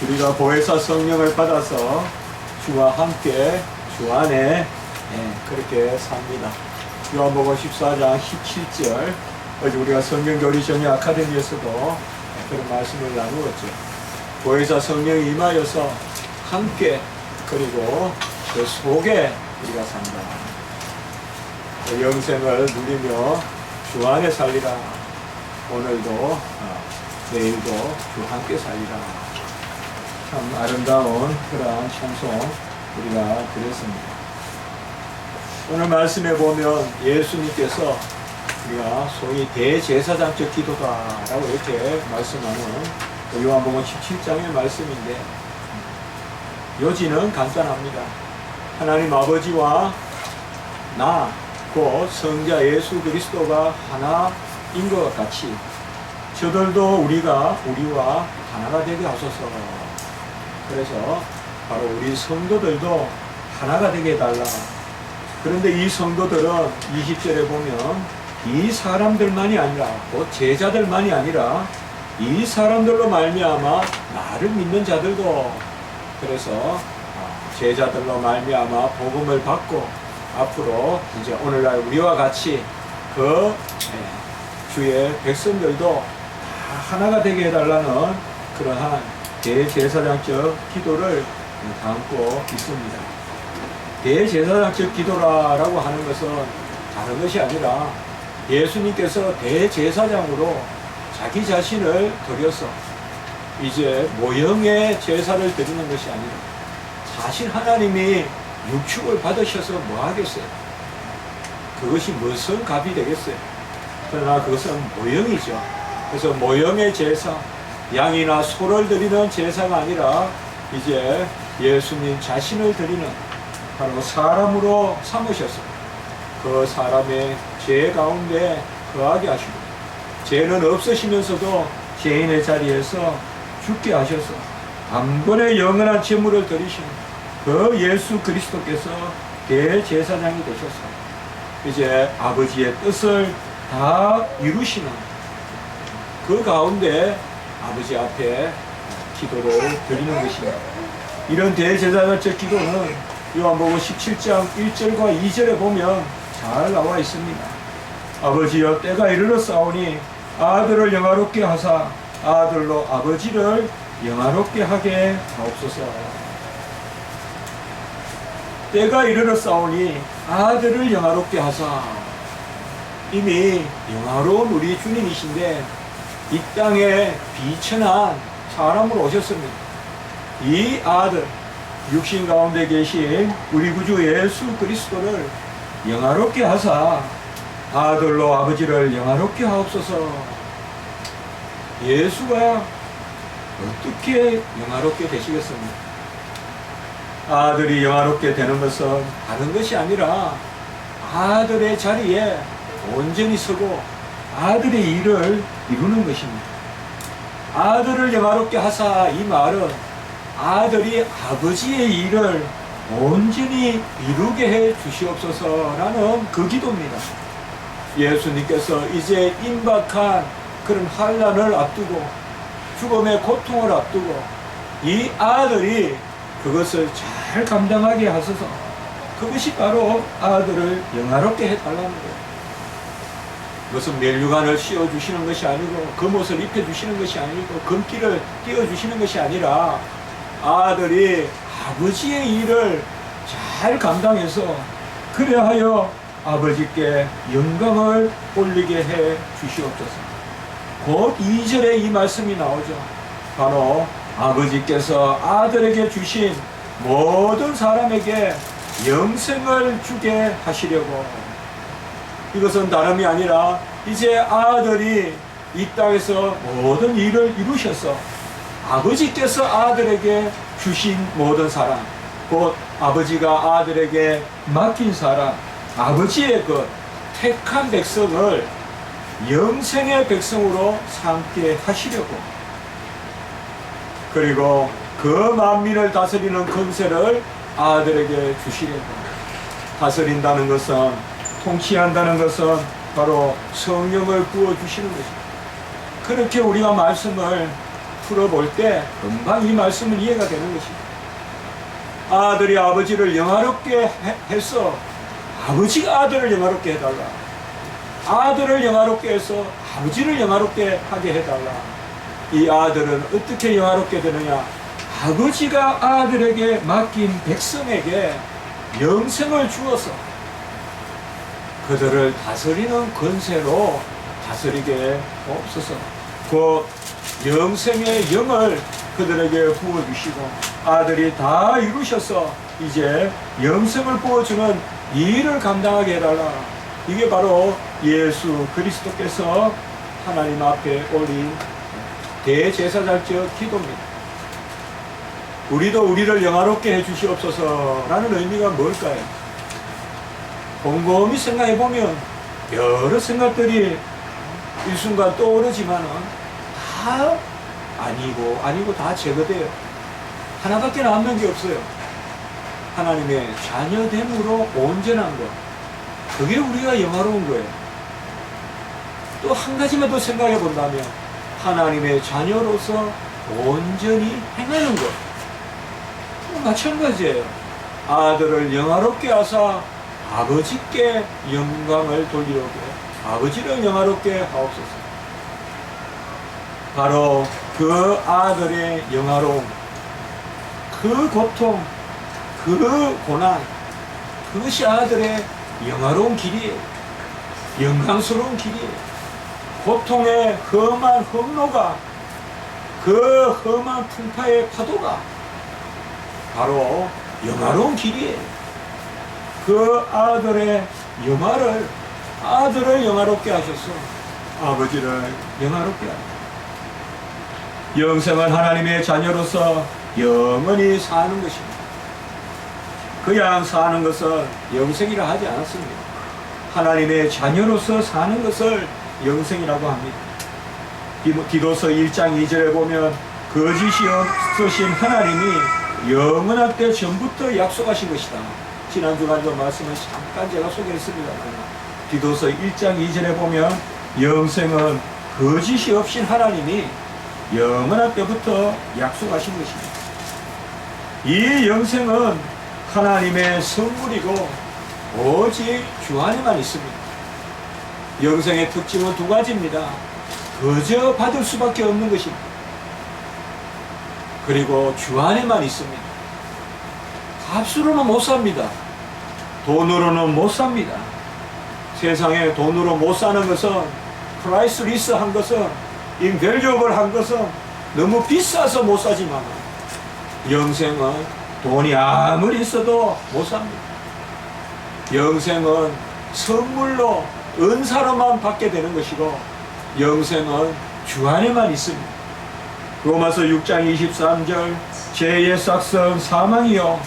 우리가 보혜사 성령을 받아서 주와 함께 주 안에 그렇게 삽니다. 요한복음 14장 17절, 어제 우리가 성경교리 정의 아카데미에서도 그런 말씀을 나누었죠. 보혜사 성령이 임하여서 함께, 그리고 그 속에 우리가 산다. 그 영생을 누리며 주 안에 살리라. 오늘도 내일도 주 함께 살리라. 참 아름다운 그러한 찬송 우리가 드렸습니다. 오늘 말씀에 보면 예수님께서 우리가 소위 대제사장적 기도다라고 이렇게 말씀하는 요한복음 17장의 말씀인데, 요지는 간단합니다. 하나님 아버지와 나, 곧 성자 예수 그리스도가 하나인 것 같이 저들도 우리와 하나가 되게 하소서. 그래서 바로 우리 성도들도 하나가 되게 해달라. 그런데 이 성도들은 20절에 보면 이 사람들만이 아니라, 곧 제자들만이 아니라 이 사람들로 말미암아 나를 믿는 자들도, 그래서 제자들로 말미암아 복음을 받고 앞으로 이제 오늘날 우리와 같이 그 주의 백성들도 다 하나가 되게 해달라는 그러한 대제사장적 기도를 담고 있습니다. 대제사장적 기도라고 하는 것은 다른 것이 아니라 예수님께서 대제사장으로 자기 자신을 드려서 이제 모형의 제사를 드리는 것이 아니라 사실 하나님이 육축을 받으셔서 뭐 하겠어요? 그것이 무슨 값이 되겠어요? 그러나 그것은 모형이죠. 그래서 모형의 제사, 양이나 소를 드리는 제사가 아니라 이제 예수님 자신을 드리는, 바로 사람으로 삼으셔서 그 사람의 죄 가운데 거하게 하시고, 죄는 없으시면서도 죄인의 자리에서 죽게 하셔서 단번에 영원한 제물을 드리시는 그 예수 그리스도께서 대제사장이 되셔서 이제 아버지의 뜻을 다 이루시는 그 가운데 아버지 앞에 기도를 드리는 것입니다. 이런 대제사장적 기도는 요한복음 17장 1절과 2절에 보면 잘 나와 있습니다. 아버지여, 때가 이르렀사오니 아들을 영화롭게 하사 아들로 아버지를 영화롭게 하게 하옵소서. 때가 이르렀사오니 아들을 영화롭게 하사, 이미 영화로운 우리 주님이신데 이 땅에 비천한 사람으로 오셨습니다. 이 아들, 육신 가운데 계신 우리 구주 예수 그리스도를 영화롭게 하사 아들로 아버지를 영화롭게 하옵소서. 예수가 어떻게 영화롭게 되시겠습니까? 아들이 영화롭게 되는 것은 다른 것이 아니라 아들의 자리에 온전히 서고 아들의 일을 이루는 것입니다. 아들을 영화롭게 하사, 이 말은 아들이 아버지의 일을 온전히 이루게 해 주시옵소서라는 그 기도입니다. 예수님께서 이제 임박한 그런 환난을 앞두고 죽음의 고통을 앞두고 이 아들이 그것을 잘 감당하게 하소서. 그것이 바로 아들을 영화롭게 해달라는 거예요. 그것은 멸류관을 씌워주시는 것이 아니고 금옷을 입혀주시는 것이 아니고 금기를 띄워주시는 것이 아니라 아들이 아버지의 일을 잘 감당해서 그래하여 아버지께 영광을 올리게 해 주시옵소서. 곧 2절에 이 말씀이 나오죠. 바로 아버지께서 아들에게 주신 모든 사람에게 영생을 주게 하시려고. 이것은 다름이 아니라 이제 아들이 이 땅에서 모든 일을 이루셔서 아버지께서 아들에게 주신 모든 사람, 곧 아버지가 아들에게 맡긴 사람, 아버지의 그 택한 백성을 영생의 백성으로 삼게 하시려고, 그리고 그 만민을 다스리는 권세를 아들에게 주시려고. 다스린다는 것은, 통치한다는 것은 바로 성령을 부어주시는 것입니다. 그렇게 우리가 말씀을 풀어볼 때 금방 이 말씀은 이해가 되는 것입니다. 아들이 아버지를 영화롭게 해서 아버지가 아들을 영화롭게 해달라. 아들을 영화롭게 해서 아버지를 영화롭게 하게 해달라. 이 아들은 어떻게 영화롭게 되느냐? 아버지가 아들에게 맡긴 백성에게 영생을 주어서 그들을 다스리는 권세로 다스리게 없어서 그 영생의 영을 그들에게 부어주시고 아들이 다 이루셔서 이제 영생을 부어주는 이 일을 감당하게 해달라. 이게 바로 예수 그리스도께서 하나님 앞에 올린 대제사장적 기도입니다. 우리도 우리를 영화롭게 해주시옵소서라는 의미가 뭘까요? 곰곰이 생각해 보면 여러 생각들이 일순간 떠오르지만은 다 아니고 다 제거돼요. 하나밖에 남는 게 없어요. 하나님의 자녀됨으로 온전한 것. 그게 우리가 영화로운 거예요. 또 한 가지만 더 생각해 본다면 하나님의 자녀로서 온전히 행하는 것. 마찬가지예요. 아들을 영화롭게 하사 아버지께 영광을 돌리려고 아버지를 영화롭게 하옵소서. 바로 그 아들의 영화로움, 그 고통, 그 고난, 그것이 아들의 영화로운 길이에요. 영광스러운 길이에요. 고통의 험한 험로가, 그 험한 풍파의 파도가 바로 영화로운 길이에요. 그 아들의 아들을 영화롭게 하셔서 아버지를 영화롭게 합니다. 영생은 하나님의 자녀로서 영원히 사는 것입니다. 그냥 사는 것은 영생이라 하지 않았습니다. 하나님의 자녀로서 사는 것을 영생이라고 합니다. 디도서 1장 2절에 보면 거짓이 없으신 하나님이 영원할 때 전부터 약속하신 것이다. 지난 주간도 말씀을 잠깐 제가 소개했습니다. 디도서 1장 2절에 보면 영생은 거짓이 없신 하나님이 영원할 때부터 약속하신 것입니다. 이 영생은 하나님의 선물이고 오직 주 안에만 있습니다. 영생의 특징은 두 가지입니다. 그저 받을 수밖에 없는 것입니다. 그리고 주 안에만 있습니다. 값으로는 못 삽니다. 돈으로는 못 삽니다. 세상에 돈으로 못 사는 것은 프라이스리스 한 것은 인밸류얼 한 것은 너무 비싸서 못 사지만 영생은 돈이 아무리 있어도 못 삽니다. 영생은 선물로 은사로만 받게 되는 것이고 영생은 주 안에만 있습니다. 로마서 6장 23절 죄의 삭성 사망이요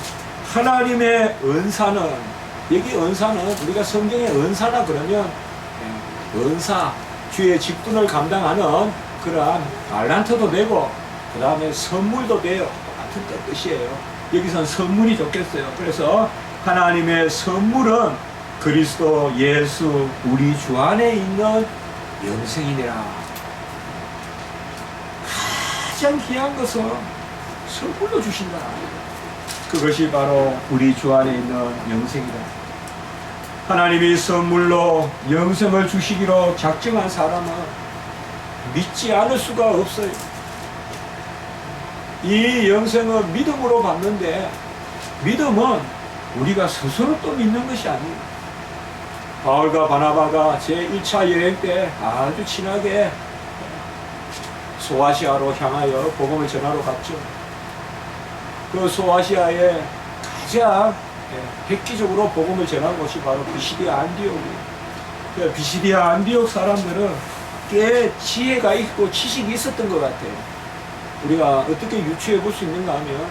하나님의 은사는 여기 은사는 우리가 성경에 은사라 그러면 은사 주의 직분을 감당하는 그러한 달란트도 되고 그 다음에 선물도 돼요. 같은 뜻이에요. 여기선 선물이 좋겠어요. 그래서 하나님의 선물은 그리스도 예수 우리 주 안에 있는 영생이니라. 가장 귀한 것은 선물로 주신다. 그것이 바로 우리 주 안에 있는 영생이다. 하나님이 선물로 영생을 주시기로 작정한 사람은 믿지 않을 수가 없어요. 이 영생은 믿음으로 받는데 믿음은 우리가 스스로 또 믿는 것이 아니에요. 바울과 바나바가 제1차 여행 때 아주 친하게 소아시아로 향하여 복음을 전하러 갔죠. 그 소아시아에 가장 획기적으로 복음을 전한 곳이 바로 비시디아 안디옥이에요. 비시디아 안디옥 사람들은 꽤 지혜가 있고 지식이 있었던 것 같아요. 우리가 어떻게 유추해 볼 수 있는가 하면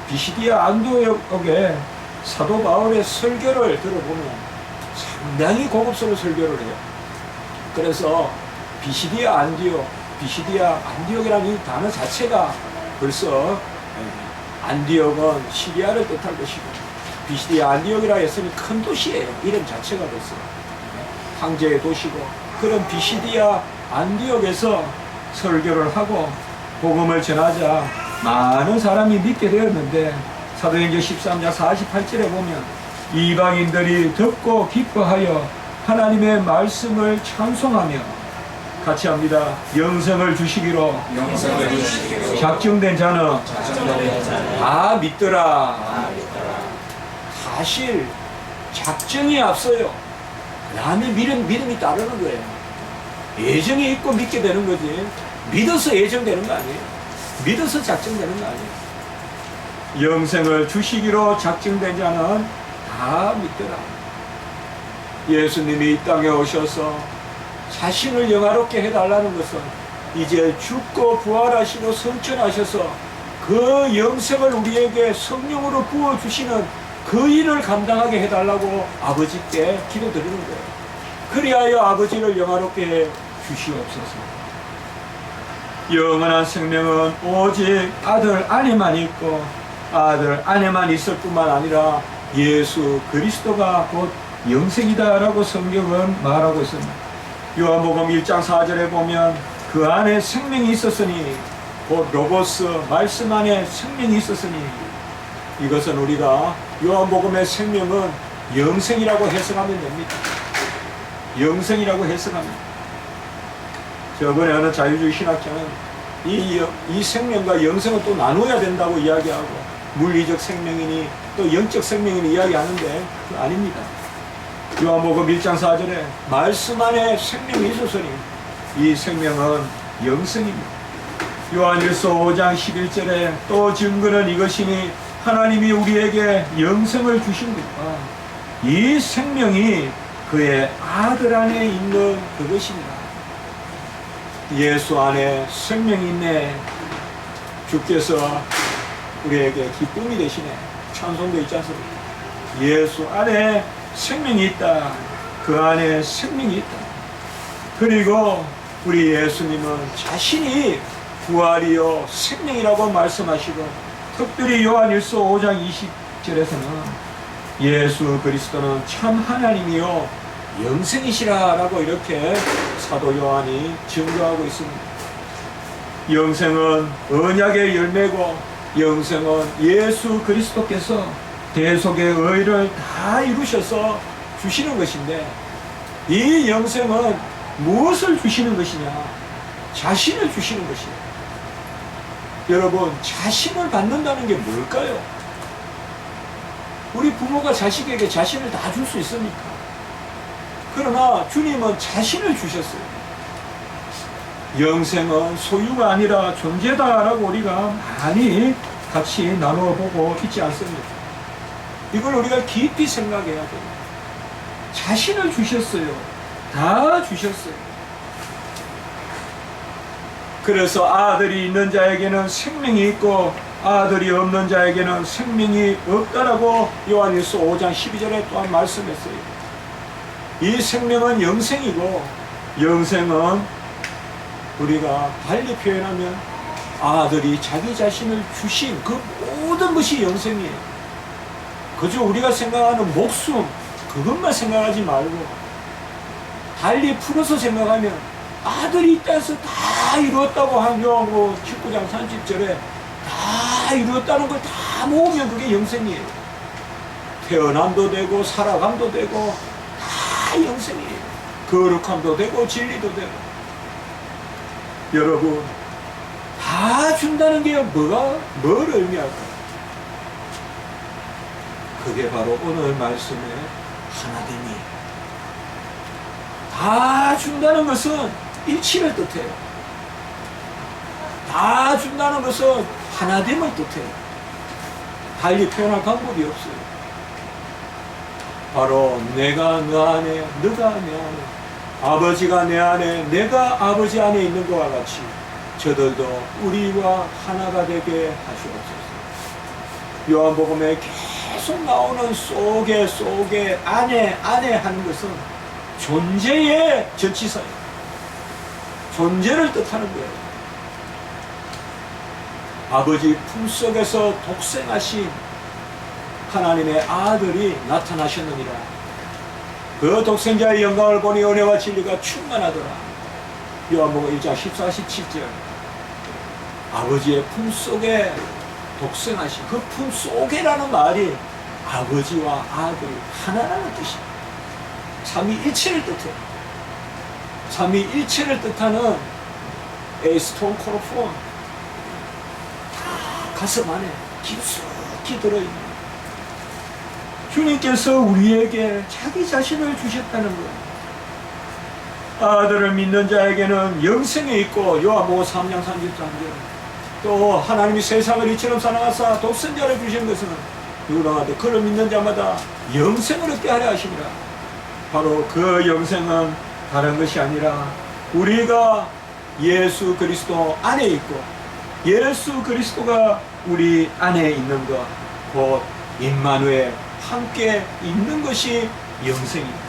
비시디아 안디옥에 사도 바울의 설교를 들어보면 상당히 고급스러운 설교를 해요. 그래서 비시디아 안디옥이라는 이 단어 자체가 벌써 안디옥은 시리아를 뜻할 것이고 비시디아 안디옥이라 했으니 큰 도시예요. 이름 자체가 벌써 황제의 도시고 그런 비시디아 안디옥에서 설교를 하고 복음을 전하자 많은 사람이 믿게 되었는데 사도행전 13장 48절에 보면 이방인들이 듣고 기뻐하여 하나님의 말씀을 찬송하며 같이 합니다. 영생을 주시기로 작정된 자는 다 믿더라. 사실 작정이 앞서요. 그 다음에 믿음이 따르는 거예요. 애정이 있고 믿게 되는 거지. 믿어서 애정되는 거 아니에요. 믿어서 작정되는 거 아니에요. 영생을 주시기로 작정된 자는 다 믿더라. 예수님이 이 땅에 오셔서 자신을 영화롭게 해달라는 것은 이제 죽고 부활하시고 성천하셔서 그 영생을 우리에게 성령으로 부어주시는 그 일을 감당하게 해달라고 아버지께 기도드리는 거예요. 그리하여 아버지를 영화롭게 해 주시옵소서. 영원한 생명은 오직 아들 안에만 있고 아들 안에만 있을 뿐만 아니라 예수 그리스도가 곧 영생이다 라고 성경은 말하고 있습니다. 요한복음 1장 4절에 보면 그 안에 생명이 있었으니 곧 로고스 말씀 안에 생명이 있었으니 이것은 우리가 요한복음의 생명은 영생이라고 해석하면 됩니다. 영생이라고 해석합니다. 저번에 어느 자유주의 신학자는 이 생명과 영생은 또 나눠야 된다고 이야기하고 물리적 생명이니 또 영적 생명이니 이야기하는데 그거 아닙니다. 요한복음 1장 4절에 말씀 안에 생명이 있었으니 이 생명은 영생입니다. 요한일서 5장 11절에 또 증거는 이것이니 하나님이 우리에게 영생을 주신 것과 이 생명이 그의 아들 안에 있는 그것입니다. 예수 안에 생명이 있네. 주께서 우리에게 기쁨이 되시네. 찬송도 있지 않습니까? 예수 안에 생명이 있다. 그 안에 생명이 있다. 그리고 우리 예수님은 자신이 부활이요 생명이라고 말씀하시고 특별히 요한일서 5장 20절에서는 예수 그리스도는 참 하나님이요 영생이시라 라고 이렇게 사도 요한이 증거하고 있습니다. 영생은 언약의 열매고 영생은 예수 그리스도께서 대속의 의를 다 이루셔서 주시는 것인데 이 영생은 무엇을 주시는 것이냐? 자신을 주시는 것이에요. 여러분, 자신을 받는다는 게 뭘까요? 우리 부모가 자식에게 자신을 다 줄 수 있습니까? 그러나 주님은 자신을 주셨어요. 영생은 소유가 아니라 존재다라고 우리가 많이 같이 나누어 보고 있지 않습니까? 이걸 우리가 깊이 생각해야 돼요. 자신을 주셨어요. 다 주셨어요. 그래서 아들이 있는 자에게는 생명이 있고 아들이 없는 자에게는 생명이 없다라고 요한일서 5장 12절에 또한 말씀했어요. 이 생명은 영생이고 영생은 우리가 달리 표현하면 아들이 자기 자신을 주신 그 모든 것이 영생이에요. 그저 우리가 생각하는 목숨 그것만 생각하지 말고 달리 풀어서 생각하면 아들이 있다 해서 다 이루었다고 한 요한복음 19장 30절에 다 이루었다는 걸 다 모으면 그게 영생이에요. 태어남도 되고 살아감도 되고 다 영생이에요. 거룩함도 되고 진리도 되고. 여러분, 다 준다는 게 뭘 의미할까요? 그게 바로 오늘 말씀의 하나됨이에요. 다 준다는 것은 일치를 뜻해요. 다 준다는 것은 하나됨을 뜻해요. 달리 표현할 방법이 없어요. 바로 내가 너 안에, 너가 내 안에, 아버지가 내 안에, 내가 아버지 안에 있는 것과 같이 저들도 우리와 하나가 되게 하시옵소서. 요한복음에 계속 나오는 속에 안에 하는 것은 존재의 전치사예요. 존재를 뜻하는 거예요. 아버지 품속에서 독생하신 하나님의 아들이 나타나셨느니라. 그 독생자의 영광을 보니 은혜와 진리가 충만하더라. 요한복음 1장 14, 17절. 아버지의 품속에 독생하신 그 품속에라는 말이 아버지와 아들 하나라는 뜻입니다. 삼위일체를 뜻해요. 삼위일체를 뜻하는 에이스톤 코로폰, 가슴 안에 깊숙이 들어있는 주님께서 우리에게 자기 자신을 주셨다는 거예요. 아들을 믿는 자에게는 영생이 있고, 요한복음 3장 33절, 또 하나님이 세상을 이처럼 사랑하사 독생자를 주신 것은 누구나 그를 믿는 자마다 영생을 얻게 하려 하심이라. 바로 그 영생은 다른 것이 아니라 우리가 예수 그리스도 안에 있고 예수 그리스도가 우리 안에 있는 것, 곧 임마누엘 함께 있는 것이 영생입니다.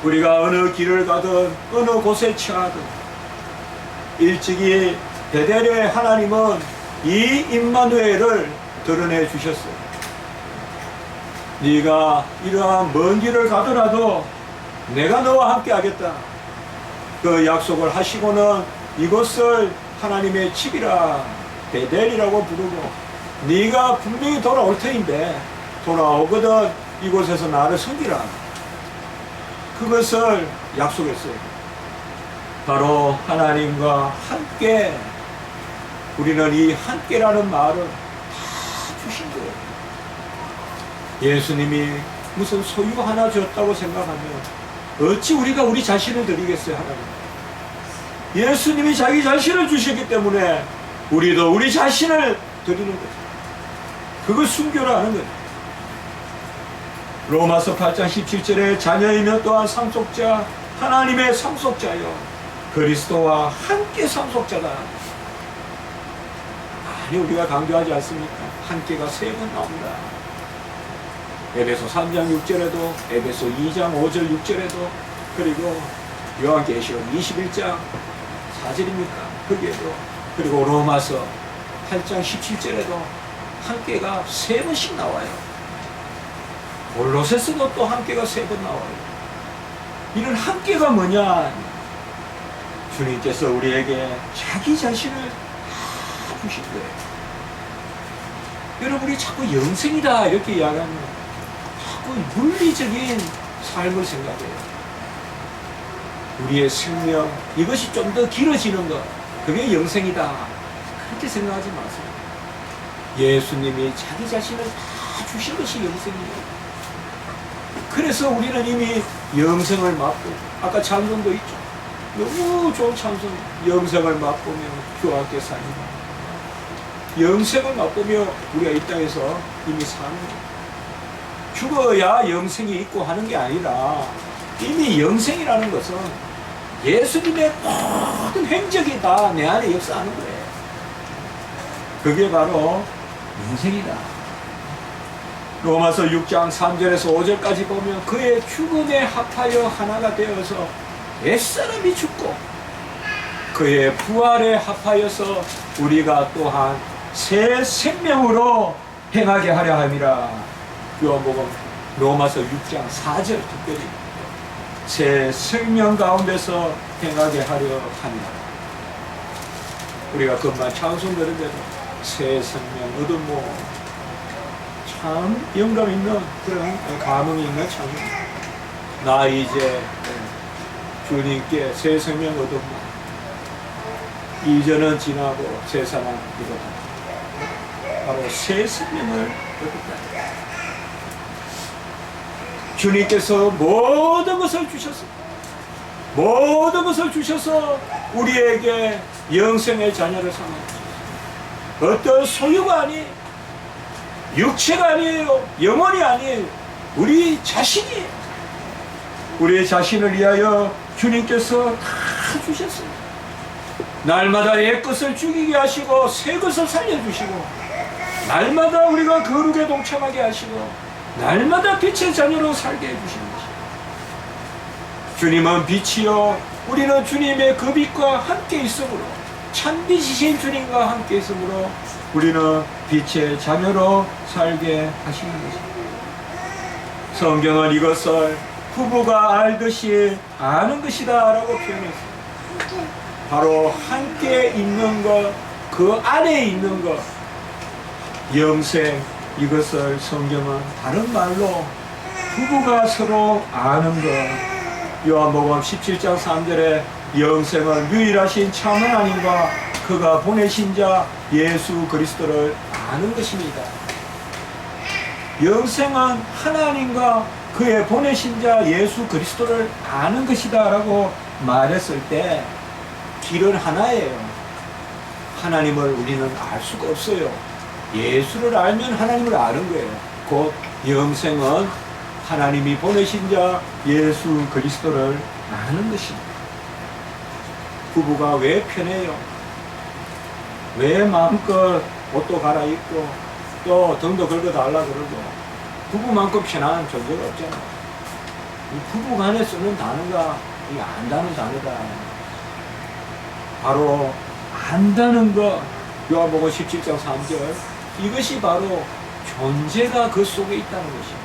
우리가 어느 길을 가든 어느 곳에 처하든 일찍이 베델의 하나님은 이 임마누엘을 드러내 주셨어요. 네가 이러한 먼 길을 가더라도 내가 너와 함께 하겠다. 그 약속을 하시고는 이곳을 하나님의 집이라 베델이라고 부르고, 네가 분명히 돌아올 터인데 돌아오거든 이곳에서 나를 섬기라. 그것을 약속했어요. 바로 하나님과 함께, 우리는 이 함께라는 말을 다 주신 거예요. 예수님이 무슨 소유 하나 줬다고 생각하면 어찌 우리가 우리 자신을 드리겠어요, 하나님. 예수님이 자기 자신을 주셨기 때문에 우리도 우리 자신을 드리는 거죠. 그걸 순교를 하는 거죠. 로마서 8장 17절에 자녀이면 또한 상속자, 하나님의 상속자여 그리스도와 함께 상속자다. 아니, 우리가 강조하지 않습니까? 함께가 3번 나옵니다. 에베소 3장 6절에도, 에베소 2장 5절 6절에도, 그리고 요한계시록 21장 4절입니까? 거기에도, 그리고 로마서 8장 17절에도 함께가 3번씩 나와요. 골로새서도 또 함께가 3번 나와요. 이런 함께가 뭐냐? 주님께서 우리에게 자기 자신을 다 주신 거예요. 여러분이 자꾸 영생이다 이렇게 이야기하면 자꾸 물리적인 삶을 생각해요. 우리의 생명, 이것이 좀 더 길어지는 것, 그게 영생이다, 그렇게 생각하지 마세요. 예수님이 자기 자신을 다 주신 것이 영생이에요. 그래서 우리는 이미 영생을 맛보고, 아까 찬송도 있죠. 너무 좋은 찬송, 영생을 맛보며 주와 함께 사니라. 영생을 맛보며 우리가 이 땅에서 이미 사는 거예요. 죽어야 영생이 있고 하는 게 아니라 이미 영생이라는 것은 예수님의 모든 행적이 다 내 안에 역사하는 거예요. 그게 바로 영생이다. 로마서 6장 3절에서 5절까지 보면 그의 죽음에 합하여 하나가 되어서 옛사람이 죽고 그의 부활에 합하여서 우리가 또한 새 생명으로 행하게 하려 함이라. 요한복음 로마서 6장 4절 특별히 새 생명 가운데서 행하게 하려 합니다. 우리가 금방 찬송 들은 대로 새 생명 얻음모, 참 영감 있는 그런 감흥이 있는 찬송. 나 이제 주님께 새 생명 얻음모, 이전은 지나고 새 사랑 이루다. 바로 새 생명을 얻었다. 주님께서 모든 것을 주셨습니다. 모든 것을 주셔서 우리에게 영생의 자녀를 삼아주셨습니다. 어떤 소유가 아니에요. 육체가 아니에요. 영혼이 아니에요. 우리 자신이에요. 우리 자신을 위하여 주님께서 다 주셨습니다. 날마다 옛것을 죽이게 하시고 새 것을 살려주시고, 날마다 우리가 거룩에 동참하게 하시고, 날마다 빛의 자녀로 살게 해주시는 것입니다. 주님은 빛이요, 우리는 주님의 그 빛과 함께 있으므로, 참빛이신 주님과 함께 있으므로 우리는 빛의 자녀로 살게 하시는 것입니다. 성경은 이것을 부부가 알듯이 아는 것이다 라고 표현했습니다. 바로 함께 있는 것, 그 안에 있는 것, 영생, 이것을 성경은 다른 말로 부부가 서로 아는 것, 요한복음 17장 3절에 영생은 유일하신 참 하나님과 그가 보내신 자 예수 그리스도를 아는 것입니다. 영생은 하나님과 그의 보내신 자 예수 그리스도를 아는 것이다 라고 말했을 때 길은 하나예요. 하나님을 우리는 알 수가 없어요. 예수를 알면 하나님을 아는 거예요. 곧 영생은 하나님이 보내신 자 예수 그리스도를 아는 것입니다. 부부가 왜 편해요? 왜 마음껏 옷도 갈아입고 또 등도 긁어달라 그러고 부부만큼 편한 존재가 없잖아. 이 부부 간에 쓰는 단어가 이 안다는 단어다. 바로 안다는 것, 요한복음 17장 3절, 이것이 바로 존재가 그 속에 있다는 것입니다.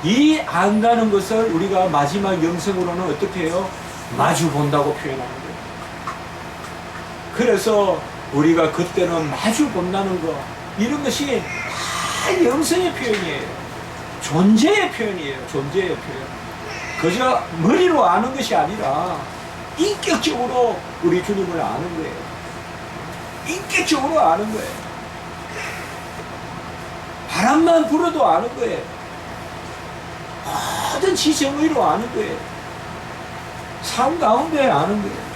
이 안다는 것을 우리가 마지막 영생으로는 어떻게 해요? 마주 본다고 표현하는 거예요. 그래서 우리가 그때는 마주 본다는 것, 이런 것이 다 영생의 표현이에요. 존재의 표현이에요. 존재의 표현. 그저 머리로 아는 것이 아니라 인격적으로 우리 주님을 아는 거예요. 인격적으로 아는 거예요. 바람만 불어도 아는 거예요. 모든 지정의로 아는 거예요. 삶 가운데 아는 거예요.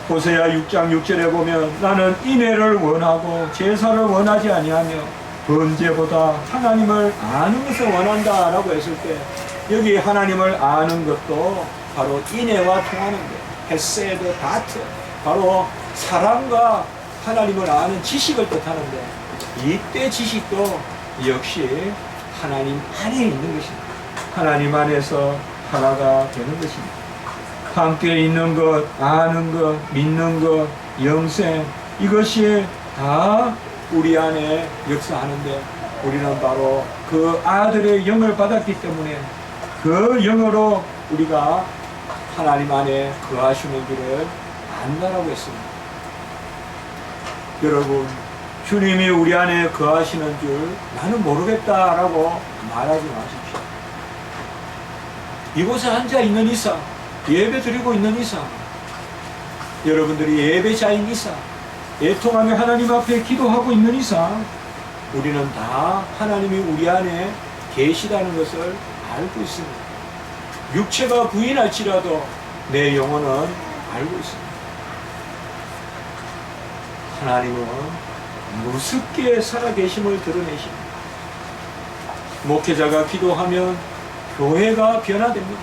호세아 6장 6절에 보면 나는 인애를 원하고 제사를 원하지 아니하며 번제보다 하나님을 아는 것을 원한다 라고 했을 때 여기 하나님을 아는 것도 바로 인애와 통하는 거예요. 헤세드, 다트, 바로 사랑과 하나님을 아는 지식을 뜻하는데 이때 지식도 역시 하나님 안에 있는 것입니다. 하나님 안에서 하나가 되는 것입니다. 함께 있는 것, 아는 것, 믿는 것, 영생, 이것이 다 우리 안에 역사하는데 우리는 바로 그 아들의 영을 받았기 때문에 그 영으로 우리가 하나님 안에 거하시는 줄을 안다라고 했습니다. 여러분, 주님이 우리 안에 거하시는 줄 나는 모르겠다라고 말하지 마십시오. 이곳에 앉아 있는 이상, 예배 드리고 있는 이상, 여러분들이 예배자인 이상, 애통하며 하나님 앞에 기도하고 있는 이상 우리는 다 하나님이 우리 안에 계시다는 것을 알고 있습니다. 육체가 부인할지라도 내 영혼은 알고 있습니다. 하나님은 무섭게 살아계심을 드러내십니다. 목회자가 기도하면 교회가 변화됩니다.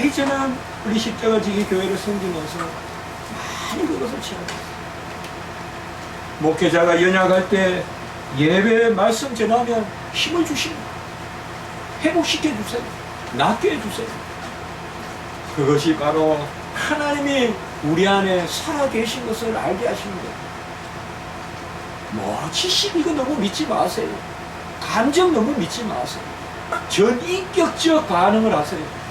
이제는 우리 십자가 지기 교회를 섬기면서 많이 그것을 체험했어요. 목회자가 연약할 때 예배 말씀 전하면 힘을 주십니다. 회복시켜 주세요. 낫게 해주세요. 그것이 바로 하나님이 우리 안에 살아계신 것을 알게 하시는 거예요. 뭐 지식 이거 너무 믿지 마세요. 감정 너무 믿지 마세요. 전인격적 반응을 하세요.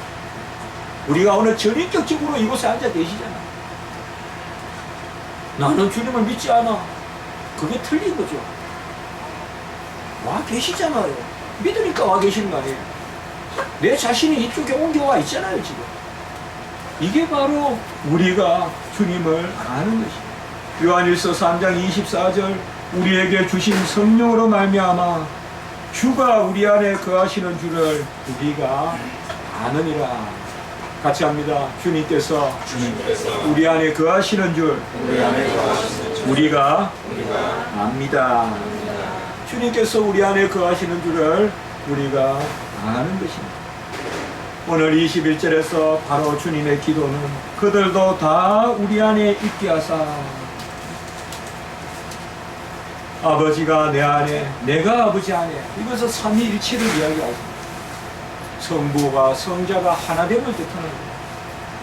우리가 오늘 전인격적으로 이곳에 앉아 계시잖아. 나는 주님을 믿지 않아. 그게 틀린 거죠. 와 계시잖아요. 믿으니까 와 계시는 거 아니에요. 내 자신이 이쪽에 옮겨와 있잖아요 지금. 이게 바로 우리가 주님을 아는 것입니다. 요한일서 3장 24절 우리에게 주신 성령으로 말미암아 주가 우리 안에 거하시는 줄을 우리가 아느니라. 같이 합니다. 주님께서 우리 안에 거하시는 줄 우리가 압니다. 주님께서 우리 안에 거하시는 줄을 우리가 아는 것입니다. 오늘 21절에서 바로 주님의 기도는 그들도 다 우리 안에 있게 하사 아버지가 내 안에 내가 아버지 안에 이것은 삼위일체를 이야기하십니다. 성부가 성자가 하나됨을 뜻하는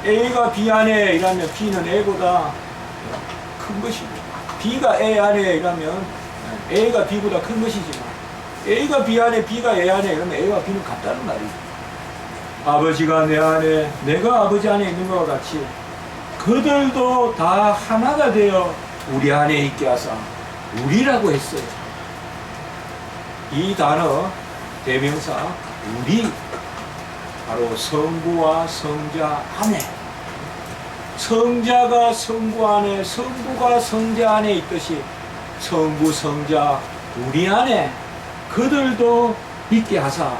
거예요. A가 B 안에 이라면 B는 A보다 큰 것이고 B가 A 안에 이라면 A가 B보다 큰 것이지만 A가 B 안에 B가 A 안에 이러면 A와 B는 같다는 말이죠. 아버지가 내 안에 내가 아버지 안에 있는 것과 같이 그들도 다 하나가 되어 우리 안에 있게 하사 우리라고 했어요. 이 단어 대명사 우리, 바로 성부와 성자 안에, 성자가 성부 안에, 성부가 성자 안에 있듯이 성부 성자 우리 안에 그들도 있게 하사.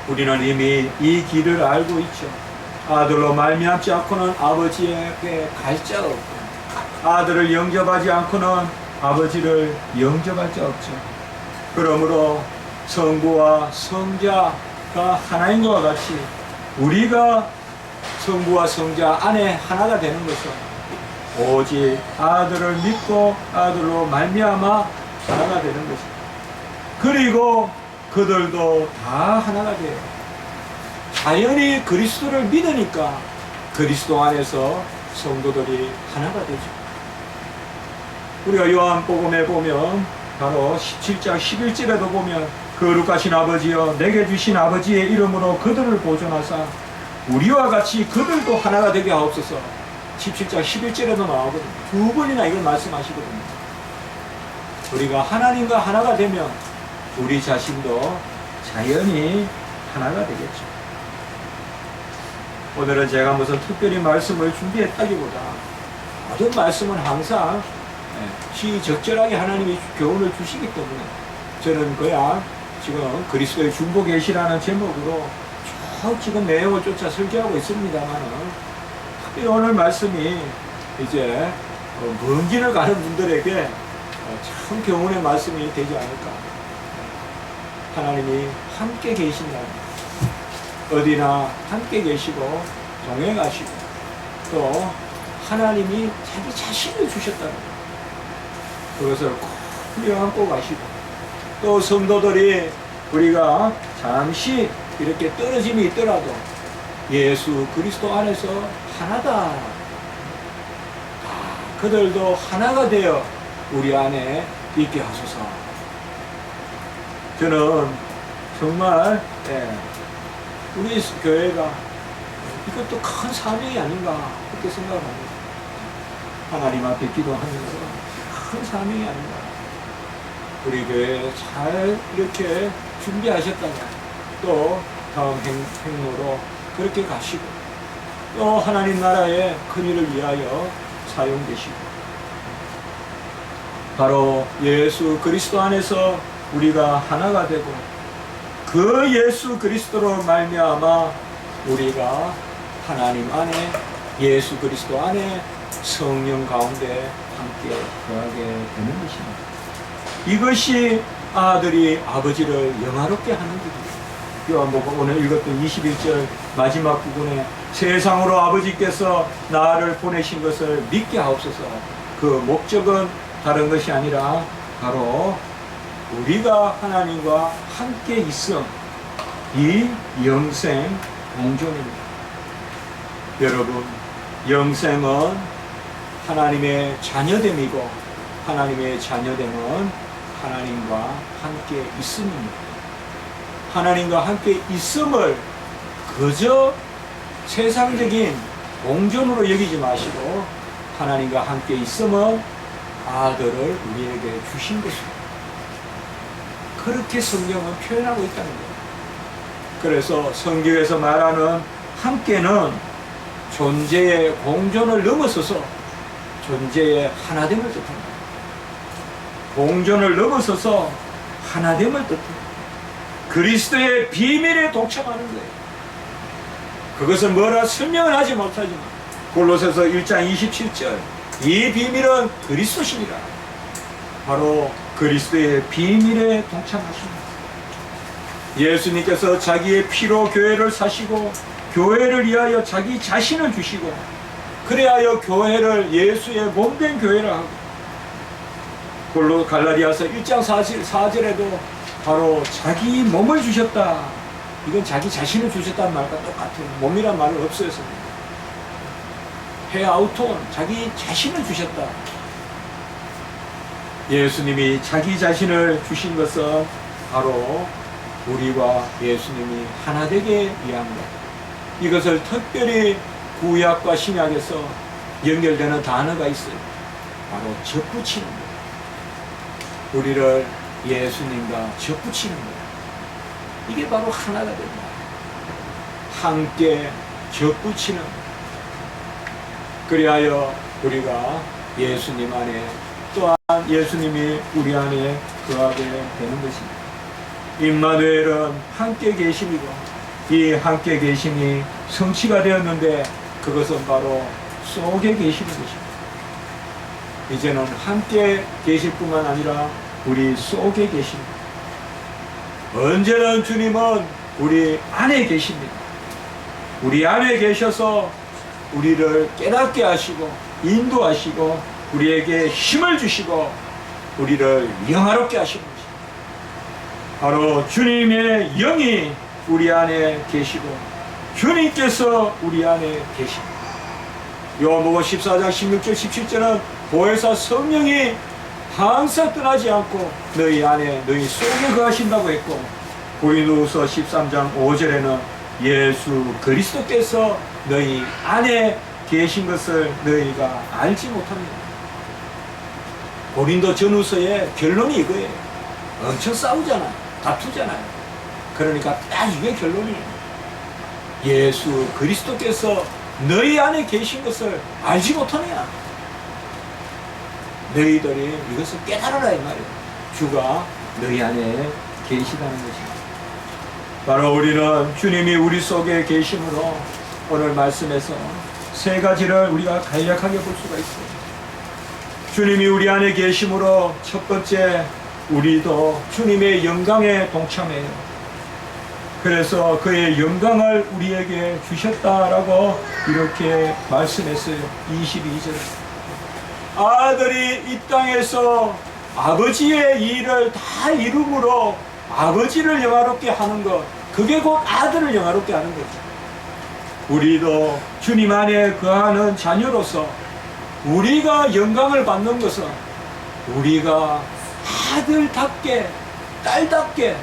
우리는 이미 이 길을 알고 있죠. 아들로 말미암지 않고는 아버지에게 갈 자가 없고, 아들을 영접하지 않고는 아버지를 영접할 자 없죠. 그러므로 성부와 성자가 하나인 것과 같이 우리가 성부와 성자 안에 하나가 되는 것은 오직 아들을 믿고 아들로 말미암아 하나가 되는 것입니다. 그리고 그들도 다 하나가 돼요. 자연히 그리스도를 믿으니까 그리스도 안에서 성도들이 하나가 되죠. 우리가 요한복음에 보면 바로 17장 11절에도 보면 거룩하신 아버지여 내게 주신 아버지의 이름으로 그들을 보존하사 우리와 같이 그들도 하나가 되게 하옵소서. 17장 11절에도 나오거든요. 두 번이나 이걸 말씀하시거든요. 우리가 하나님과 하나가 되면 우리 자신도 자연히 하나가 되겠죠. 오늘은 제가 무슨 특별히 말씀을 준비했다기보다 모든 말씀은 항상 시적절하게 하나님이 교훈을 주시기 때문에 저는 그야 지금 그리스도의 중보 계시라는 제목으로 쭉 지금 내용을 쫓아 설교하고 있습니다만은 특별히 오늘 말씀이 이제 먼 길을 가는 분들에게 참 교훈의 말씀이 되지 않을까. 하나님이 함께 계신다. 어디나 함께 계시고 동행하시고 또 하나님이 자기 자신을 주셨다는 것. 그것을 꼭 껴안고 가시고 또 성도들이 우리가 잠시 이렇게 떨어짐이 있더라도 예수 그리스도 안에서 하나다. 그들도 하나가 되어 우리 안에 있게 하소서. 저는 정말 우리 교회가 이것도 큰 사명이 아닌가 그렇게 생각합니다. 하나님 앞에 기도하면서 큰 사명이 아닌가. 우리 교회 잘 이렇게 준비하셨다면 또 다음 행로로 그렇게 가시고 또 하나님 나라의 큰 일을 위하여 사용되시고 바로 예수 그리스도 안에서 우리가 하나가 되고 그 예수 그리스도로 말미암아 우리가 하나님 안에 예수 그리스도 안에 성령 가운데 함께 거하게 되는 것입니다. 이것이 아들이 아버지를 영화롭게 하는 길이에요. 요한복음 오늘 읽었던 21절 마지막 부분에 세상으로 아버지께서 나를 보내신 것을 믿게 하옵소서. 그 목적은 다른 것이 아니라 바로 우리가 하나님과 함께 있음, 이 영생 공존입니다. 여러분, 영생은 하나님의 자녀됨이고 하나님의 자녀됨은 하나님과 함께 있음입니다. 하나님과 함께 있음을 그저 세상적인 공존으로 여기지 마시고 하나님과 함께 있음은 아들을 우리에게 주신 것입니다. 그렇게 성경은 표현하고 있다는 거예요. 그래서 성경에서 말하는 함께는 존재의 공존을 넘어서서 존재의 하나됨을 뜻합니다. 공존을 넘어서서 하나됨을 뜻합니다. 그리스도의 비밀에 동참하는 거예요. 그것은 뭐라 설명을 하지 못하지만 골로새서 1장 27절 이 비밀은 그리스도시니라. 바로 그리스도의 비밀에 동참하십니다. 예수님께서 자기의 피로 교회를 사시고 교회를 위하여 자기 자신을 주시고 그래하여 교회를 예수의 몸된 교회를 하고 갈라디아서 1장 4절에도 바로 자기 몸을 주셨다. 이건 자기 자신을 주셨다는 말과 똑같아요. 몸이란 말은 없어졌습니다. 헤아우톤 자기 자신을 주셨다. 예수님이 자기 자신을 주신 것은 바로 우리와 예수님이 하나 되게 위함이다. 이것을 특별히 구약과 신약에서 연결되는 단어가 있어요. 바로 접붙이는 거예요. 우리를 예수님과 접붙이는 거예요. 이게 바로 하나가 됩니다. 함께 접붙이는 거예요. 그리하여 우리가 예수님 안에, 또한 예수님이 우리 안에 거하게 되는 것입니다. 임마누엘은 함께 계심이고, 이 함께 계심이 성취가 되었는데 그것은 바로 속에 계시는 것입니다. 이제는 함께 계실 뿐만 아니라 우리 속에 계십니다. 언제는 주님은 우리 안에 계십니다. 우리 안에 계셔서 우리를 깨닫게 하시고 인도하시고 우리에게 힘을 주시고 우리를 영화롭게 하시는 것입니다. 바로 주님의 영이 우리 안에 계시고 주님께서 우리 안에 계십니다. 요한복음 14장 16절 17절은 보혜사 성령이 항상 떠나지 않고 너희 안에 너희 속에 거하신다고 했고, 고린도후서 13장 5절에는 예수 그리스도께서 너희 안에 계신 것을 너희가 알지 못합니다. 고린도 전후서의 결론이 이거예요. 엄청 싸우잖아요. 다투잖아요. 그러니까 딱 이게 결론이에요. 예수 그리스도께서 너희 안에 계신 것을 알지 못하느냐. 너희들이 이것을 깨달아라 이 말이에요. 주가 너희 안에 계시다는 것입니다. 바로 우리는 주님이 우리 속에 계심으로 오늘 말씀에서 세 가지를 우리가 간략하게 볼 수가 있어요. 주님이 우리 안에 계심으로 첫 번째, 우리도 주님의 영광에 동참해요. 그래서 그의 영광을 우리에게 주셨다라고 이렇게 말씀했어요. 22절. 아들이 이 땅에서 아버지의 일을 다 이루므로 아버지를 영화롭게 하는 것, 그게 곧 아들을 영화롭게 하는 거죠. 우리도 주님 안에 거하는 자녀로서 우리가 영광을 받는 것은 우리가 아들답게, 딸답게,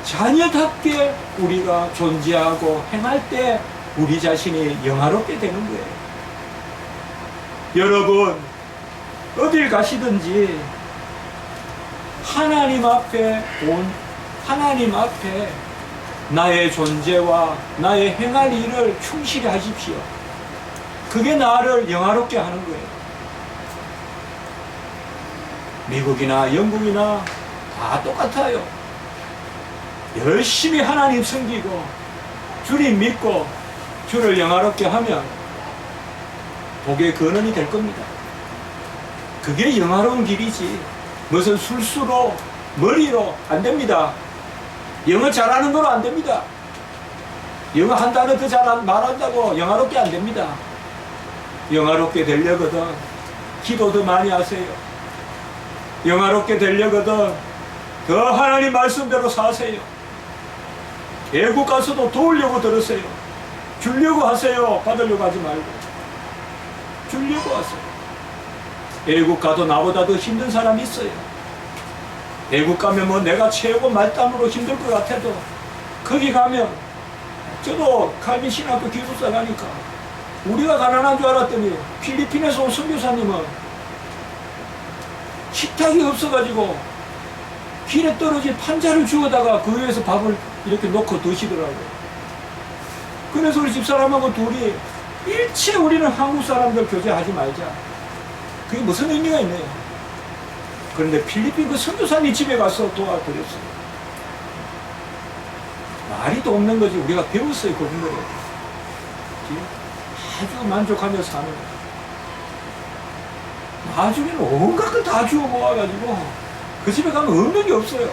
자녀답게 우리가 존재하고 행할 때 우리 자신이 영화롭게 되는 거예요. 여러분, 어딜 가시든지 하나님 앞에 하나님 앞에 나의 존재와 나의 행할 일을 충실히 하십시오. 그게 나를 영화롭게 하는 거예요. 미국이나 영국이나 다 똑같아요. 열심히 하나님 섬기고 주님 믿고 주를 영화롭게 하면 복의 근원이 될 겁니다. 그게 영화로운 길이지 무슨 술수로 머리로 안 됩니다. 영어 잘하는 거로 안 됩니다. 영어 한 단어 더 잘 말한다고 영화롭게 안 됩니다. 영화롭게 되려거든 기도 더 많이 하세요. 영화롭게 되려거든 더 하나님 말씀대로 사세요. 외국 가서도 도우려고 들으세요. 주려고 하세요. 받으려고 하지 말고 주려고 하세요. 외국 가도 나보다 더 힘든 사람이 있어요. 외국 가면 뭐 내가 최고 말단으로 힘들 것 같아도 거기 가면 저도 칼빈 신학교 기숙사 가니까 우리가 가난한 줄 알았더니 필리핀에서 온 선교사님은 식탁이 없어가지고 길에 떨어진 판자를 주워다가 그 위에서 밥을 이렇게 놓고 드시더라고요. 그래서 우리 집사람하고 둘이 일체 우리는 한국 사람들 교제하지 말자. 그게 무슨 의미가 있네요. 그런데 필리핀 그 선교사님 집에 가서 도와드렸어요. 말이도 없는 거지. 우리가 배웠어요. 그런 거를. 아주 만족하며 사는 거예요. 나중에는 온갖 걸 다 주워 모아가지고 그 집에 가면 없는 게 없어요.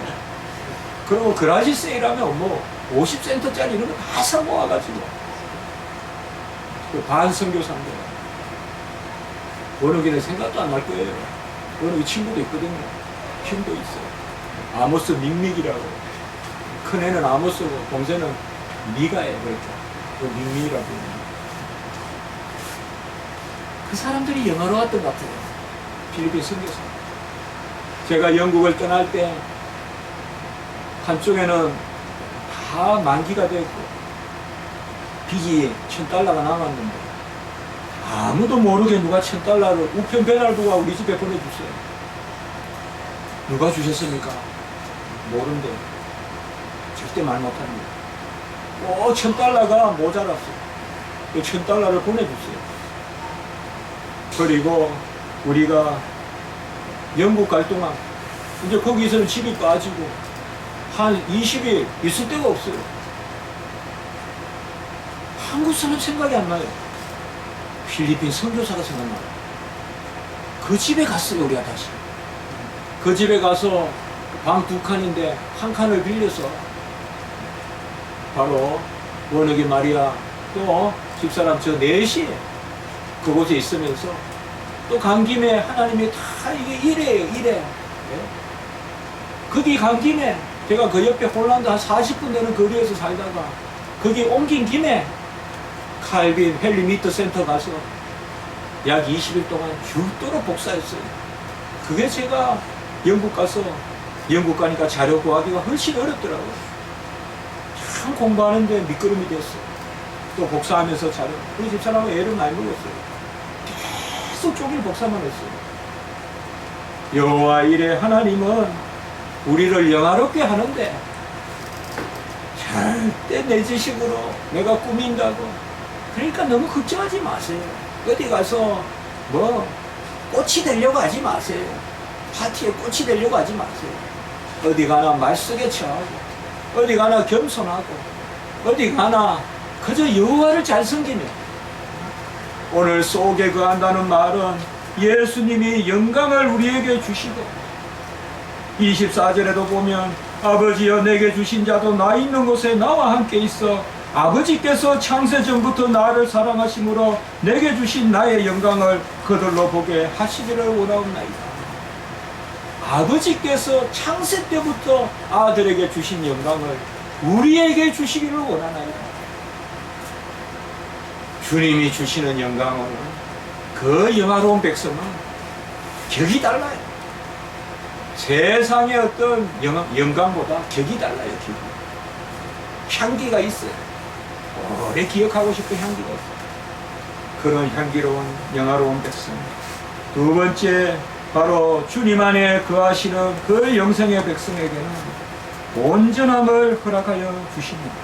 그리고 그라지 세일하면 뭐 50센트짜리 이런 거 다 사 모아가지고 그 반선교사인데 어느 길에 생각도 안 날 거예요. 어느 친구도 있거든요. 힘도 있어요. 아모스 믹믹이라고. 큰애는 아모스고 동생은 미가예요. 그렇게 그 믹믹이라고. 그 사람들이 영화로웠던 것 같아요. 필리핀 선교사. 제가 영국을 떠날 때 한쪽에는 다 만기가 됐고 빚이 $1,000가 남았는데 아무도 모르게 누가 $1,000를 우편 배달부가 우리 집에 보내주세요. 누가 주셨습니까? 모른대. 절대 말 못합니다. 꼭 $1,000가 모자랐어요. 그 $1,000를 보내주세요. 그리고 우리가 영국 갈 동안 이제 거기서는 집이 빠지고 한 20일 있을 데가 없어요. 한국 사람 생각이 안 나요. 필리핀 선교사가 생각나요. 그 집에 갔어요, 우리가 다시. 그 집에 가서 방 2칸인데 한 칸을 빌려서 바로 원어기 마리아 또 집사람 저 넷이 그곳에 있으면서 또 간 김에 하나님이 다 이게 이래요, 이래. 예? 거기 간 김에 제가 그 옆에 홀란드 한 40분 되는 거리에서 살다가 거기 옮긴 김에 칼빈 헬리미트 센터 가서 약 20일 동안 죽도록 복사했어요. 그게 제가 영국 가서 영국 가니까 자료 구하기가 훨씬 어렵더라고요. 참 공부하는데 미끄럼이 됐어요. 또 복사하면서 자료. 우리 집사람은 애를 많이 먹었어요. 계속 종일 복사만 했어요. 여호와 이레 하나님은 우리를 영화롭게 하는데 절대 내 지식으로 내가 꾸민다고 그러니까 너무 걱정하지 마세요. 어디 가서 뭐 꽃이 되려고 하지 마세요. 파티에 꽃이 되려고 하지 마세요. 어디 가나 말쓰게 처하고 어디 가나 겸손하고 어디 가나 그저 여호와를 잘 섬기며 오늘 속에 거한다는 말은 예수님이 영광을 우리에게 주시고 24절에도 보면 아버지여 내게 주신 자도 나 있는 곳에 나와 함께 있어 아버지께서 창세전부터 나를 사랑하심으로 내게 주신 나의 영광을 그들로 보게 하시기를 원하옵나이다. 아버지께서 창세 때부터 아들에게 주신 영광을 우리에게 주시기를 원하나이다. 주님이 주시는 영광은 그 영화로운 백성은 격이 달라요. 세상의 어떤 영광보다 격이 달라요. 격이. 향기가 있어요. 오래 기억하고 싶은 향기가 있어요. 그런 향기로운 영화로운 백성. 두 번째 바로 주님 안에 거하시는 그 영생의 백성에게는 온전함을 허락하여 주십니다.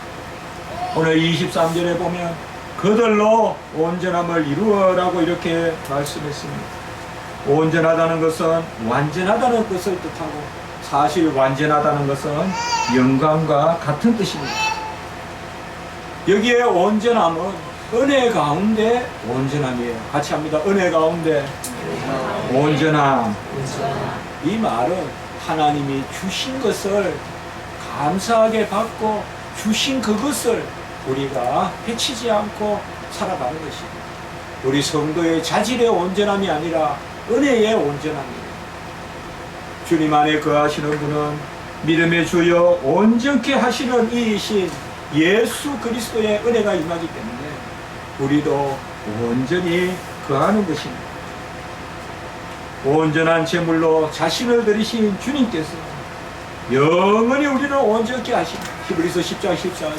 오늘 23절에 보면 그들로 온전함을 이루어라고 이렇게 말씀했습니다. 온전하다는 것은 완전하다는 것을 뜻하고 사실 완전하다는 것은 영광과 같은 뜻입니다. 여기에 온전함은 은혜 가운데 온전함이에요. 같이 합니다. 은혜 가운데 온전함. 이 말은 하나님이 주신 것을 감사하게 받고 주신 그것을 우리가 해치지 않고 살아가는 것입니다. 우리 성도의 자질의 온전함이 아니라 은혜의 온전함이에요. 주님 안에 거하시는 분은 믿음의 주여 온전케 하시는 이이신 예수 그리스도의 은혜가 임하기 때문에 우리도 온전히 거하는 것입니다. 온전한 제물로 자신을 드리신 주님께서 영원히 우리를 온전케 하십니다. 히브리서 10장 14절.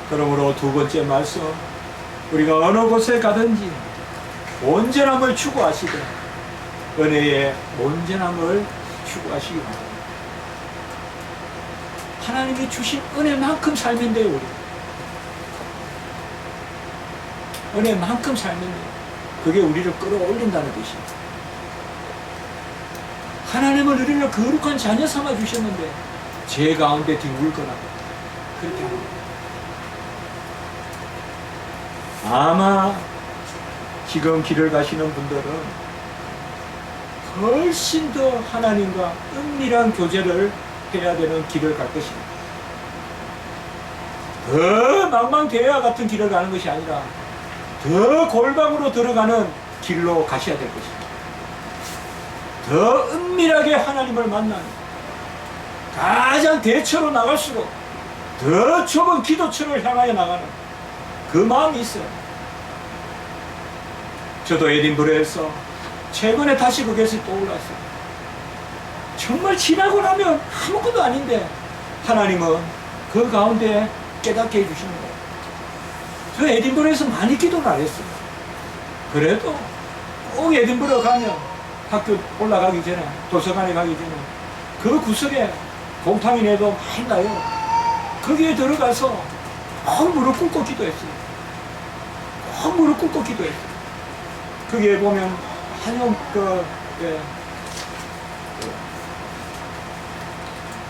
그러므로 두 번째 말씀, 우리가 어느 곳에 가든지 온전함을 추구하시되 은혜의 온전함을 추구하시기 바랍니다. 하나님이 주신 은혜만큼 살면 돼요. 우리 은혜만큼 살면 돼요. 그게 우리를 끌어올린다는 뜻입니다. 하나님은 우리를 거룩한 자녀 삼아 주셨는데 죄 가운데 뒹굴거나 그렇게 합니다. 아마 지금 길을 가시는 분들은 훨씬 더 하나님과 은밀한 교제를 해야 되는 길을 갈 것입니다. 더 망망대해와 같은 길을 가는 것이 아니라 더 골방으로 들어가는 길로 가셔야 될 것입니다. 더 은밀하게 하나님을 만나는 가장 대처로 나갈수록 더 좁은 기도처를 향하여 나가는 그 마음이 있어요. 저도 에딘버러에서 최근에 다시 그것이 떠올랐어요. 정말 지나고 나면 아무것도 아닌데 하나님은 그 가운데 깨닫게 해주시는 거예요. 저 에딘버러에서 많이 기도를 안 했어요. 그래도 꼭 에든버러 가면 학교 올라가기 전에 도서관에 가기 전에 그 구석에 곰탕이 내도 많이 나요. 거기에 들어가서 꼭 무릎 꿇고 기도했어요. 꼭 무릎 꿇고 기도했어요. 거기에 보면 한용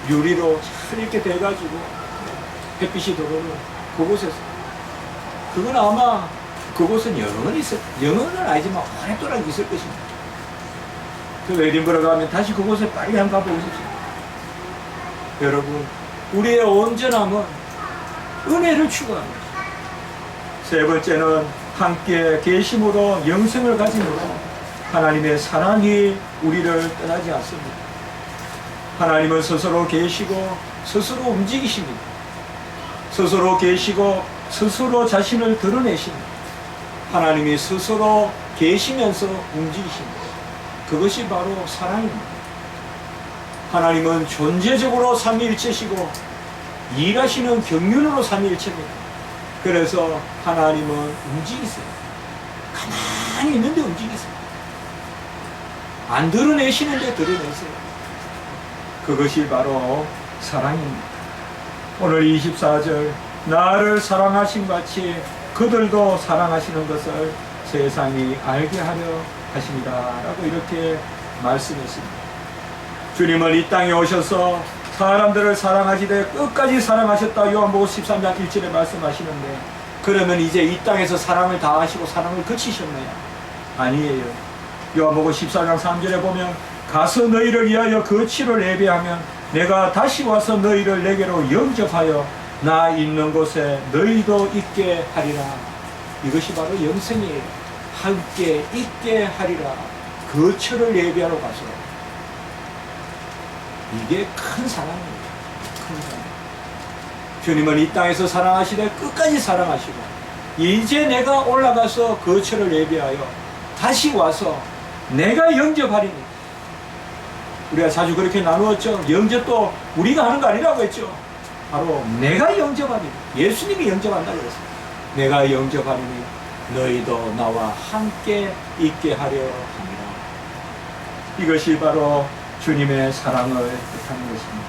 유리로 잘 이렇게 돼가지고 햇빛이 들어오는 그곳에서 그건 아마 그곳은 영원은 아니지만 오랫동안 있을 것입니다. 그 에딘버러 가면 다시 그곳에 빨리 한번 가보고 싶습니다. 여러분, 우리의 온전함은 은혜를 추구하는 것입니다. 세 번째는 함께 계심으로 영생을 가짐으로 하나님의 사랑이 우리를 떠나지 않습니다. 하나님은 스스로 계시고 스스로 움직이십니다. 스스로 계시고 스스로 자신을 드러내십니다. 하나님이 스스로 계시면서 움직이십니다. 그것이 바로 사랑입니다. 하나님은 존재적으로 삼위일체시고 일하시는 경륜으로 삼위일체입니다. 그래서 하나님은 움직이세요. 가만히 있는데 움직이세요. 안 드러내시는데 드러내세요. 그것이 바로 사랑입니다. 오늘 24절 나를 사랑하신 같이 그들도 사랑하시는 것을 세상이 알게 하려 하십니다 라고 이렇게 말씀했습니다. 주님은 이 땅에 오셔서 사람들을 사랑하시되 끝까지 사랑하셨다 요한복음 13장 1절에 말씀하시는데, 그러면 이제 이 땅에서 사랑을 다하시고 사랑을 그치셨나요? 아니에요. 요한복음 14장 3절에 보면 가서 너희를 위하여 그 치를 예배하면 내가 다시 와서 너희를 내게로 영접하여 나 있는 곳에 너희도 있게 하리라. 이것이 바로 영생이에요. 함께 있게 하리라. 그 치를 예배하러 가서. 이게 큰 사랑입니다. 큰 사랑. 주님은 이 땅에서 사랑하시되 끝까지 사랑하시고 이제 내가 올라가서 그 치를 예배하여 다시 와서 내가 영접하리니. 우리가 자주 그렇게 나누었죠. 영접도 우리가 하는 거 아니라고 했죠. 바로 내가 영접하리니. 예수님이 영접한다고 그랬어요. 내가 영접하리니 너희도 나와 함께 있게 하려 합니다. 이것이 바로 주님의 사랑을 뜻하는 것입니다.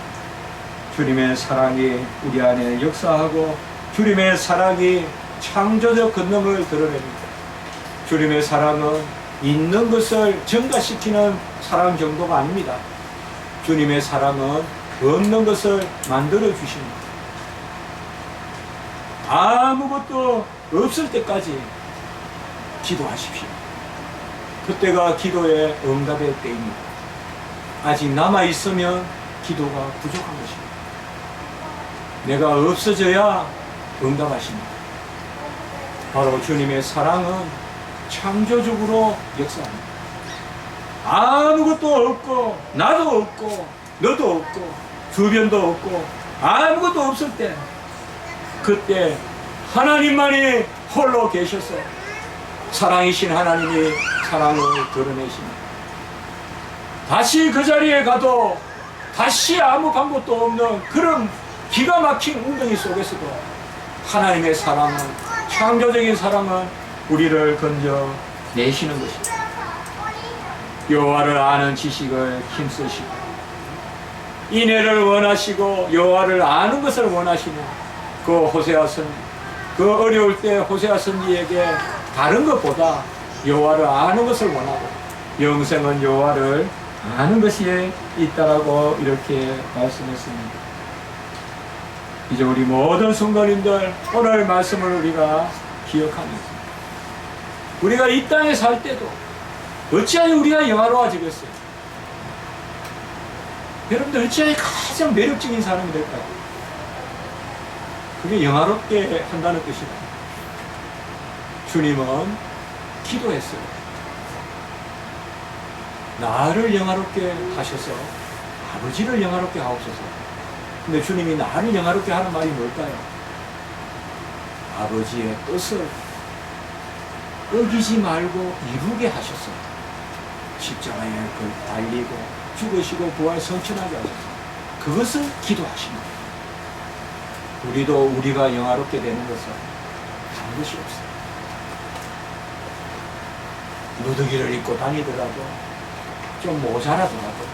주님의 사랑이 우리 안에 역사하고 주님의 사랑이 창조적 권능을 드러냅니다. 주님의 사랑은 있는 것을 증가시키는 사랑 정도가 아닙니다. 주님의 사랑은 없는 것을 만들어 주십니다. 아무것도 없을 때까지 기도하십시오. 그때가 기도의 응답의 때입니다. 아직 남아있으면 기도가 부족한 것입니다. 내가 없어져야 응답하십니다. 바로 주님의 사랑은 창조적으로 역사합니다. 아무것도 없고 나도 없고 너도 없고 주변도 없고 아무것도 없을 때 그때 하나님만이 홀로 계셔서 사랑이신 하나님이 사랑을 드러내십니다. 다시 그 자리에 가도 다시 아무 방법도 없는 그런 기가 막힌 웅덩이 속에서도 하나님의 사랑은, 창조적인 사랑은 우리를 건져내시는 것입니다. 여호와를 아는 지식을 힘쓰시고 인애를 원하시고 여호와를 아는 것을 원하시는 그 호세아 선지, 그 어려울 때 호세아 선지에게 다른 것보다 여호와를 아는 것을 원하고 영생은 여호와를 아는 것이 있다라고 이렇게 말씀했습니다. 이제 우리 모든 성도님들 오늘 말씀을 우리가 기억하면서 우리가 이 땅에 살 때도 어찌하여 우리가 영화로워지겠어요? 여러분들 어찌하여 가장 매력적인 사람이 될까요? 그게 영화롭게 한다는 뜻입니다. 주님은 기도했어요. 나를 영화롭게 하셔서 아버지를 영화롭게 하옵소서. 근데 주님이 나를 영화롭게 하는 말이 뭘까요? 아버지의 뜻을 어기지 말고 이루게 하셨어요. 십자가에 달리고 죽으시고 부활 성천하게 하셨어요. 그것을 기도하십니다. 우리도 우리가 영화롭게 되는 것은 다른 것이 없어요. 누더기를 입고 다니더라도 좀 모자라더라도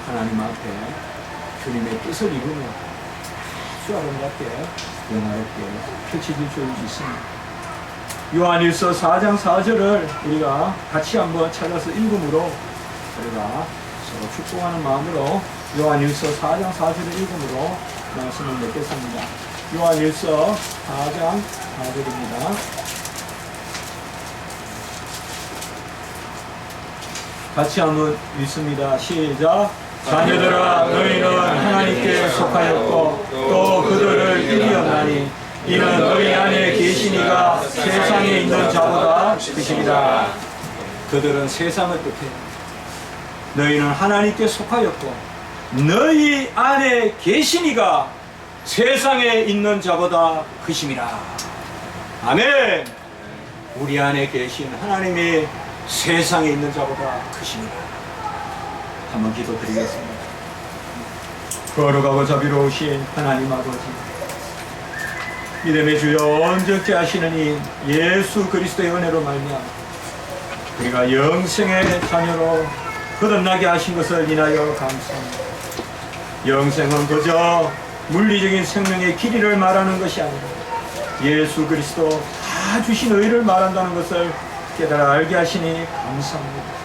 하나님 앞에 주님의 뜻을 이루며 아주 아름답게 영화롭게 펼쳐질 줄 믿습니다. 요한일서 4장 4절을 우리가 같이 한번 찾아서 읽음으로 우리가 서로 축복하는 마음으로 요한일서 4장 4절을 읽음으로 말씀을 맺겠습니다. 요한일서 4장 4절입니다. 같이 한번 읽습니다. 시작. 자녀들아, 너희는 하나님께 속하였고 또 그들을 이기었나니 이는 너희 안에 계시니가 세상에 있는 자보다 크시니라. 그들은 세상을 뜻해. 너희는 하나님께 속하였고 너희 안에 계시니가 세상에 있는 자보다 크심이라. 아멘. 우리 안에 계신 하나님이 세상에 있는 자보다 크십니다. 한번 기도드리겠습니다. 거룩하고 자비로우신 하나님 아버지, 믿음의 주여 온전케 하시는 이 예수 그리스도의 은혜로 말미암아 우리가 영생의 자녀로 거듭나게 하신 것을 인하여 감사합니다. 영생은 그저 물리적인 생명의 길이를 말하는 것이 아니라 예수 그리스도 다 주신 의를 말한다는 것을 깨달아 알게 하시니 감사합니다.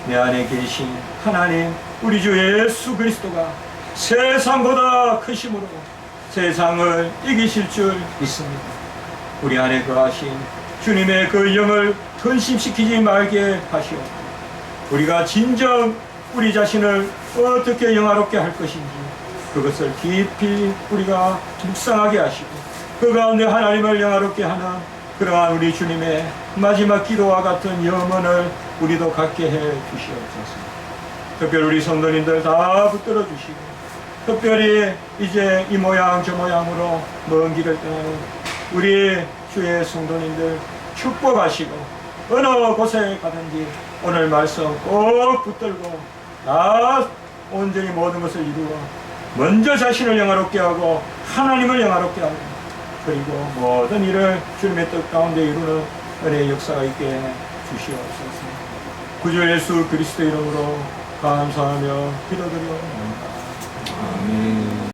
내 안에 계신 하나님 우리 주 예수 그리스도가 세상보다 크심으로 세상을 이기실 줄 믿습니다. 우리 안에 거하신 주님의 그 영을 근심시키지 말게 하시옵고 우리가 진정 우리 자신을 어떻게 영화롭게 할 것인지 그것을 깊이 우리가 묵상하게 하시고 그 가운데 하나님을 영화롭게 하는 그러한 우리 주님의 마지막 기도와 같은 염원을 우리도 갖게 해 주시옵소서. 특별히 우리 성도님들 다 붙들어 주시고 특별히 이제 이 모양 저 모양으로 먼 길을 떠나는 우리 주의 성도님들 축복하시고 어느 곳에 가든지 오늘 말씀 꼭 붙들고 나 온전히 모든 것을 이루어 먼저 자신을 영화롭게 하고 하나님을 영화롭게 하고 그리고 모든 일을 주님의 뜻 가운데 이루는 은혜의 역사가 있게 주시옵소서. 구주 예수 그리스도 이름으로 감사하며 기도드리옵나이다. 아멘.